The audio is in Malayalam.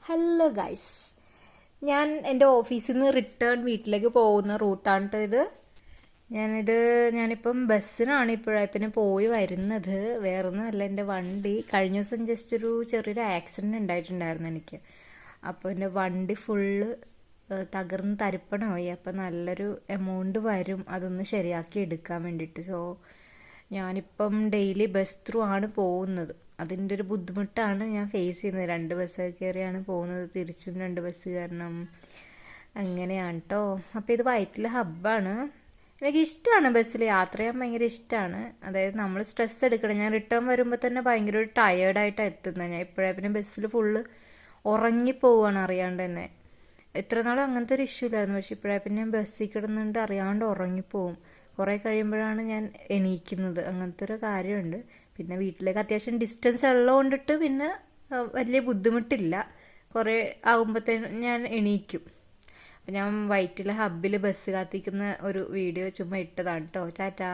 ഹലോ ഗൈസ്, ഞാൻ എൻ്റെ ഓഫീസിൽ നിന്ന് റിട്ടേൺ വീട്ടിലേക്ക് പോകുന്ന റൂട്ടാണ് കേട്ടോ ഇത്. ഞാനിപ്പം ബസ്സിനാണ് ഇപ്പോഴാണ് പോയി വരുന്നത്. വേറൊന്നുമല്ല, എൻ്റെ വണ്ടി കഴിഞ്ഞ ദിവസം ജസ്റ്റ് ചെറിയൊരു ആക്സിഡൻറ്റ് ഉണ്ടായിട്ടുണ്ടായിരുന്നു എനിക്ക്. അപ്പോൾ എൻ്റെ വണ്ടി ഫുള്ള് തകർന്ന് തരിപ്പണമായി. അപ്പോൾ നല്ലൊരു എമൗണ്ട് വരും അതൊന്ന് ശരിയാക്കി എടുക്കാൻ വേണ്ടിയിട്ട്. ഞാനിപ്പം ഡെയിലി ബസ് ത്രൂ ആണ് പോകുന്നത്. അതിൻ്റെ ഒരു ബുദ്ധിമുട്ടാണ് ഞാൻ ഫേസ് ചെയ്യുന്നത്. 2 ബസ് കയറിയാണ് പോകുന്നത്, തിരിച്ചും 2 ബസ് കയറണം, അങ്ങനെയാണ് കേട്ടോ. അപ്പോൾ ഇത് വൈറ്റില ഹബ്ബാണ്. എനിക്ക് ഇഷ്ടമാണ് ബസ്സിൽ യാത്ര ചെയ്യാൻ, ഭയങ്കര ഇഷ്ടമാണ്. അതായത് നമ്മൾ സ്ട്രെസ് എടുക്കണം. ഞാൻ റിട്ടേൺ വരുമ്പോൾ തന്നെ ഭയങ്കര ഒരു ടയേർഡായിട്ടാണ് എത്തുന്നത്. ഞാൻ പിന്നെ ബസ്സിൽ ഫുള്ള് ഉറങ്ങിപ്പോവാണ് അറിയാണ്ട് തന്നെ. ഇത്ര നാളും അങ്ങനത്തെ ഒരു ഇഷ്യൂ ഇല്ലായിരുന്നു, പക്ഷെ പിന്നെ ഞാൻ ബസ്സിൽ കിടന്നുകൊണ്ട് അറിയാണ്ട് ഉറങ്ങിപ്പോവും. കുറേ കഴിയുമ്പോഴാണ് ഞാൻ എണീക്കുന്നത്. അങ്ങനത്തെ ഒരു കാര്യമുണ്ട്. പിന്നെ വീട്ടിലേക്ക് അത്യാവശ്യം ഡിസ്റ്റൻസ് ഉള്ളതുകൊണ്ടിട്ട് പിന്നെ വലിയ ബുദ്ധിമുട്ടില്ല. കുറേ ആകുമ്പോഴത്തേനും ഞാൻ എണീക്കും. അപ്പം ഞാൻ വൈറ്റില ഹബ്ബിൽ ബസ് കാത്തിക്കുന്ന ഒരു വീഡിയോ ചുമ്മാ ഇട്ടതാണ് കേട്ടോ. ടാറ്റാ.